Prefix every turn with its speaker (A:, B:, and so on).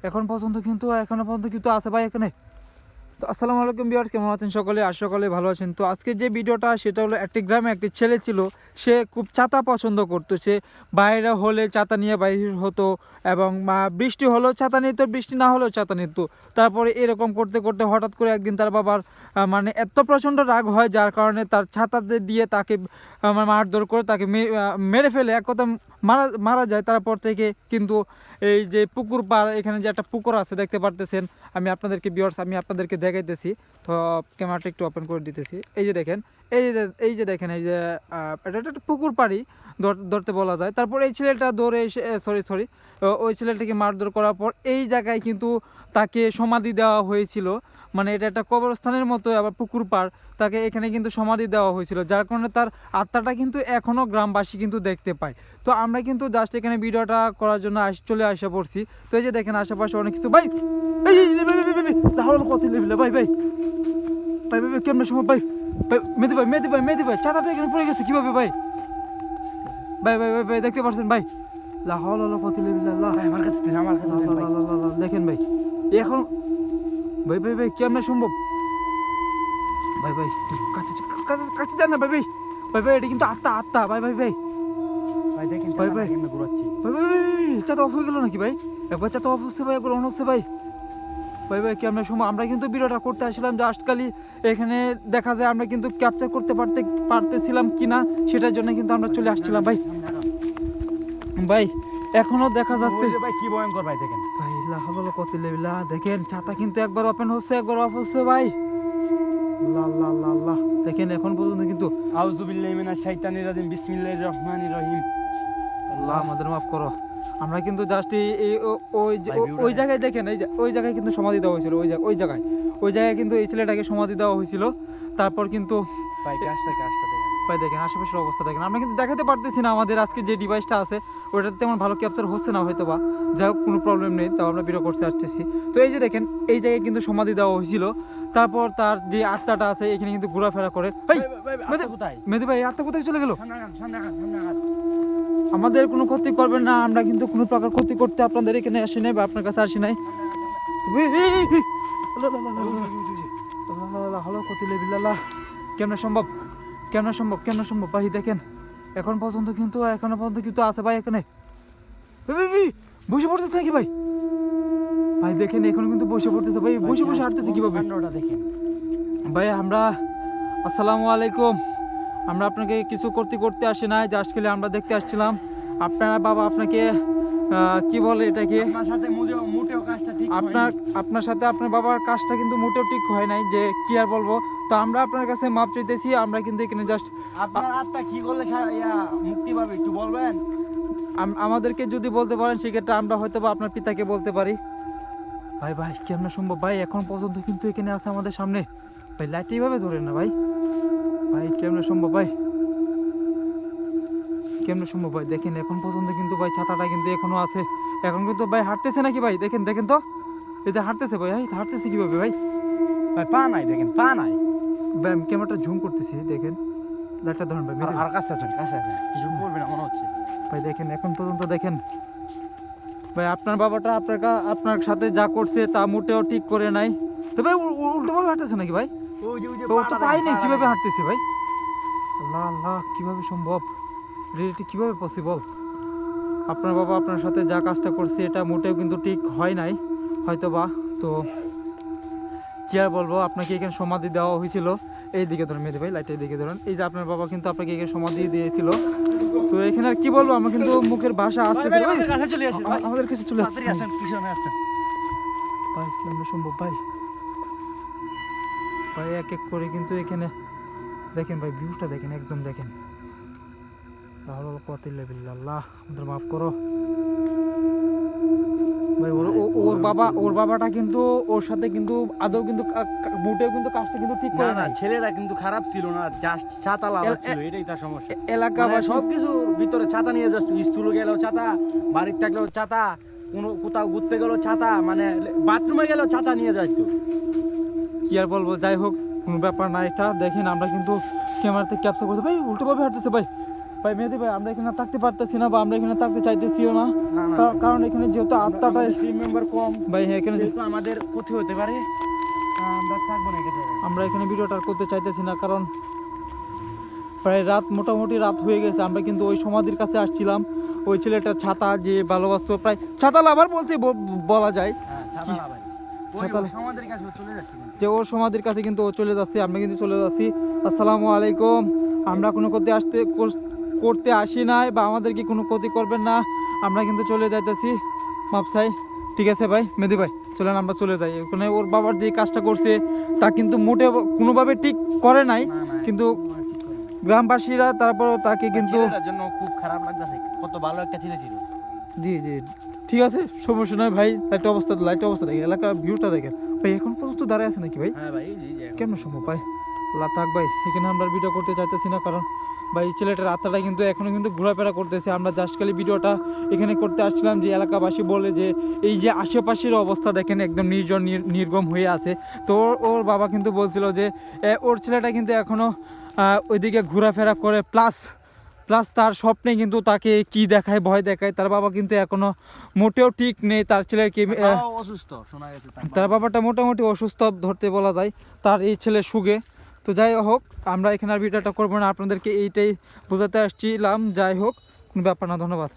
A: এখনো পর্যন্ত কিন্তু আছে ভাই এখানে। তো আসসালামু আলাইকুম ভিউয়ার্স, কেমন আছেন সকলে? আর সকলে ভালো আছেন। তো আজকে যে ভিডিওটা সেটা হলো, একটি গ্রামে একটি ছেলে ছিল, সে খুব ছাতা পছন্দ করতো। সে বাইরে হলে ছাতা নিয়ে বাইরে হতো, এবং বৃষ্টি হলেও ছাতা নিত, বৃষ্টি না হলেও ছাতা নিত। তারপরে এরকম করতে করতে হঠাৎ করে একদিন তার বাবার মানে এত প্রচণ্ড রাগ হয়, যার কারণে তার ছাতাতে দিয়ে তাকে মারধর করে তাকে মেরে ফেলে, এক কথা মারা যায়। তারপর থেকে কিন্তু এই যে পুকুর পাড়, এখানে যে একটা পুকুর আছে দেখতে পারতেছেন, আমি আপনাদেরকে দেখাইতেছি। তো ক্যামেরাটা একটু ওপেন করে দিতেছি। এই যে দেখেন, দেখেন, এই যে এটা একটা পুকুর পাড়ি ধরতে বলা যায়। তারপর এই ছেলেটা দৌড়ে এসে সরি ওই ছেলেটাকে মারধর করার পর এই জায়গায় কিন্তু তাকে সমাধি দেওয়া হয়েছিল। মানে এটা একটা কবরস্থানের মতো, আবার পুকুর পাড়, তাকে এখানে কিন্তু সমাধি দেওয়া হয়েছিল, যার কারণে তার আত্মাটা কিন্তু এখনও গ্রামবাসী কিন্তু দেখতে পায়। তো আমরা কিন্তু জাস্ট এখানে ভিডিওটা করার জন্য চলে আসা পড়ছি। তো এই যে দেখেন আশেপাশে অনেক কিছু। ভাই কেমন সময় ভাই, মেহেদি ভাই চাঁদাটা এখানে পড়ে গেছে কিভাবে ভাই? ভাই দেখতে পাচ্ছেন ভাই? দেখেন ভাই এখন, ভাই কেমন সম্ভব? ভাই কাছে যান না ভাই, এটা কিন্তু আত্মা ভাই
B: দেখেন
A: ভাই
B: ঘুরাচ্ছি।
A: চাঁদা অফ হয়ে গেল নাকি ভাই? একবার চাঁদা অফ হচ্ছে ভাই, একবার অন হচ্ছে ভাই। ভাই কেমন সময়? আমরা কিন্তু ভিডিওটা করতে আসলাম যে আজকালই এখানে দেখা যায়, আমরা কিন্তু ক্যাপচার করতে পারতেছিলাম কিনা সেটার জন্য কিন্তু আমরা চলে আসছিলাম ভাই এখনো দেখা যাচ্ছে
B: ভাই কি ভয়ঙ্কর ভাই, দেখেন
A: ভাই দেখেন ছাতা কিন্তু একবার ওপেন হচ্ছে, একবার অফ হচ্ছে ভাই। আল্লাহ দেখেন এখন পর্যন্ত কিন্তু।
B: আউযু বিল্লাহি মিনাশ শাইতানির রাজিম, বিসমিল্লাহির রহমানির রহিম।
A: আল্লাহ আমাদের মাফ করো। আমরা কিন্তু জাস্ট ওই জায়গায় দেখেন, এই যে ওই জায়গায় কিন্তু সমাধি দেওয়া হয়েছিল, ওই জায়গায় কিন্তু এই ছেলেটাকে সমাধি দেওয়া হয়েছিল। তারপর কিন্তু
B: ভাই গাছটা দেখেন
A: ভাই, দেখেন আশেপাশের অবস্থা দেখেন। আমরা কিন্তু দেখাতে পারতেছি না, আমাদের আজকে যে ডিভাইসটা আছে ওটাতে তেমন ভালো ক্যাপচার হচ্ছে না হয়তো বা, যাই হোক কোনো প্রবলেম নেই, তাও আমরা ভিডিও করতে আসতেছি। তো এই যে দেখেন এই জায়গায় কিন্তু সমাধি দেওয়া হয়েছিল। তারপর তার যে আত্মাটা আছে এখানে কিন্তু ঘোরাফেরা করে। মেহেদি ভাই আত্মা কোথায় চলে গেল? আমাদের কোনো ক্ষতি করবেন না, আমরা কিন্তু কোনো প্রকার ক্ষতি করতে আপনাদের এখানে আসি নাই বা আপনার কাছে আসি নাই। কেমন সম্ভব ভাই? দেখেন এখনো পর্যন্ত কিন্তু আছে ভাই এখানে। বসে পড়তেছে নাকি ভাই? দেখেন এখনো কিন্তু বসে পড়তেছে ভাই, বসে হাঁটতেছে কিভাবে
B: দেখেন
A: ভাই? আমরা আসসালামু আলাইকুম, আমরা আপনাকে কিছু করতে আসি নাই, জাস্ট খেলে আমরা দেখতে আসছিলাম। আপনার বাবা আপনাকে কি বলে এটাকে, আপনার সাথে আপনার বাবার কাজটা কিন্তু মোটেও ঠিক হয় নাই, যে কি আর বলবো। তো আমরা আপনার কাছে মাপ চাইতেছি। আমরা কিন্তু এখানে জাস্ট
B: আপনার আত্মা কি করলে মুক্তি পাবে একটু বলবেন?
A: আমাদেরকে যদি বলতে পারেন সেক্ষেত্রে আমরা হয়তো বা আপনার পিতাকে বলতে পারি। ভাই কেমন সম্ভব ভাই? এখন পর্যন্ত কিন্তু এখানে আছে আমাদের সামনে ভাই, লাইট এইভাবে ধরেন না ভাই। কেমন সম্ভব ভাই? দেখেন এখন পর্যন্ত কিন্তু ভাই ছাতাটা কিন্তু এখনো আছে। এখন কিন্তু ভাই হাঁটতেছে নাকি ভাই? দেখেন তো, এই যে হাঁটতেছে ভাই, হাঁটতেছে কিভাবে ভাই?
B: পা নাই, দেখেন পা নাই
A: ভাই আমি ক্যামেরাটা জুম করতেছি, দেখেন লাইটটা ধরেন ভাই।
B: আর কাছে আছেন কিছু করবে না মনে হচ্ছে
A: ভাই। দেখেন এখন পর্যন্ত দেখেন ভাই, আপনার বাবাটা আপনার সাথে যা করছে তা মোটেও ঠিক করে নাই। তো ভাই উল্টো ভাবে হাঁটতেছে নাকি ভাই? পাই নেই, কিভাবে হাঁটতেছে ভাই? আল্লাহ কিভাবে সম্ভব? রিয়েলিটি কিভাবে পসিবল? আপনার বাবা আপনার সাথে যা কাজটা করছে এটা মোটেও কিন্তু ঠিক হয় নাই হয়তো বা। তো কি আর বলবো, আপনাকে এখানে সমাধি দেওয়া হয়েছিল। এই দিকে ধরুন মেহেদি ভাই, লাইটের দিকে ধরুন। এই যে আপনার বাবা কিন্তু আপনাকে এখানে সমাধি দিয়েছিল। তো এখানে আর কি বলবো, আমার কিন্তু মুখের ভাষা আসতেছে। আমাদের কাছে চলে আসেন ভাই, কেমন সম্ভব ভাই? এক এক করে কিন্তু এখানে দেখেন ভাই, ভিউটা দেখেন, একদম দেখেন। আল্লাহ আমাদের মাফ করো ভাই। ওর বাবাটা কিন্তু ওর সাথে কিন্তু আদৌ কিন্তু মোটেও কিন্তু কাজটা কিন্তু ঠিক করে না।
B: ছেলেরা কিন্তু খারাপ ছিল না, জাস্ট ছাতা লাগা ছিল, এটাই তার সমস্যা।
A: এলাকা বা
B: সবকিছুর ভিতরে ছাতা নিয়ে জাস্ট স্কুলে গেলেও ছাতা, বাড়িতে থাকলেও ছাতা, কোথাও ঘুরতে গেলেও ছাতা, মানে বাথরুমে গেলেও ছাতা নিয়ে যাইত।
A: কি আর বলবো, যাই হোক কোনো ব্যাপার না। এটা দেখেন আমরা কিন্তু ক্যামেরাতে ক্যাপচার করতে ভাই, উল্টোভাবে হাঁটতেছে ভাই। ভাই মেহেদি ভাই আমরা এখানে থাকতে পারতেছি না বা আমরা এখানে থাকতে চাইতেছিও না,
B: না, না,
A: কারণ এখানে যেহেতু আত্মাটাই
B: টিম মেম্বার কম
A: ভাই হ্যাঁ এখানে
B: যেহেতু আমাদের ক্ষতি হতে পারে, আমরা থাকবো না এখানে।
A: আমরা এখানে ভিডিওটা আর করতে চাইতেছি না, কারণ প্রায় রাত, মোটামুটি রাত হয়ে গেছে। আমরা কিন্তু ওই সমাধির কাছে আসছিলাম, ওই ছেলেটার ছাতা যে ভালোবাসতো, প্রায় ছাতা লাভার বলতে বলা যায়,
B: হ্যাঁ, ছাতা না ভাই।
A: ছাতা
B: ওই আমাদের কাছে চলে যাচ্ছে কিন্তু।
A: যে ওর সমাধির কাছে কিন্তু ও চলে যাচ্ছে, আমরা কিন্তু চলে যাচ্ছি। আসসালামু আলাইকুম, আমরা কোনো ক্ষতি করতে আসি নাই বা আমাদেরকে কোনো ক্ষতি করবেন না, আমরা কিন্তু চলে যাইতেছি মাপসাই। ঠিক আছে ভাই মেহেদি ভাই, চলেন আমরা চলে যাই। ওখানে ওর বাবার যে কাজটা করছে তা কিন্তু মোটে কোনোভাবে ঠিক করে নাই,
B: না, না,
A: কিন্তু
B: কোনো ঠিক করে না।
A: গ্রামবাসীরা তারপর তাকে কিন্তু
B: ছেলেটার জন্য খুব খারাপ লাগতেছে, কত ভালো একটা ছেলে ছিল।
A: জি জি ঠিক আছে, সমস্যা নয় ভাই। লাইট অবস্থা দেখে, এলাকার ভিউটা দেখেন ভাই। এখন পর্যন্ত দাঁড়ায় আছে নাকি ভাই?
B: হ্যাঁ ভাই, এই যে এখন।
A: কেমন সম্ভব ভাই? আল্লাহ থাক ভাই, এখানে আমরা ভিডিও করতে চাইতেছি না, কারণ ভাই ছেলেটার আত্মাটা কিন্তু এখনো কিন্তু ঘোরাফেরা করতেছে। আমরা জাস্ট খালি ভিডিওটা এখানে করতে আসছিলাম, যে এলাকাবাসী বলে যে এই যে আশেপাশের অবস্থা দেখেন একদম নির্জন নির্গম হয়ে আছে। তো ওর বাবা কিন্তু বলছিল যে ওর ছেলেটা কিন্তু এখনো ওইদিকে ঘোরাফেরা করে, প্লাস তার স্বপ্নে কিন্তু তাকে কি দেখায়, ভয় দেখায়। তার বাবা কিন্তু এখনো মোটেও ঠিক নেই, তার ছেলের কি
B: বাবাও অসুস্থ শোনা গেছে
A: তার বাবাটা মোটামুটি অসুস্থ ধরতে বলা যায়, তার এই ছেলে সুগে। তো যাই হোক, আমরা এখানে আর ভিডিওটা করবো না, আপনাদেরকে এইটাই বোঝাতে আসছিলাম। যাই হোক, কোনো ব্যাপার না, ধন্যবাদ।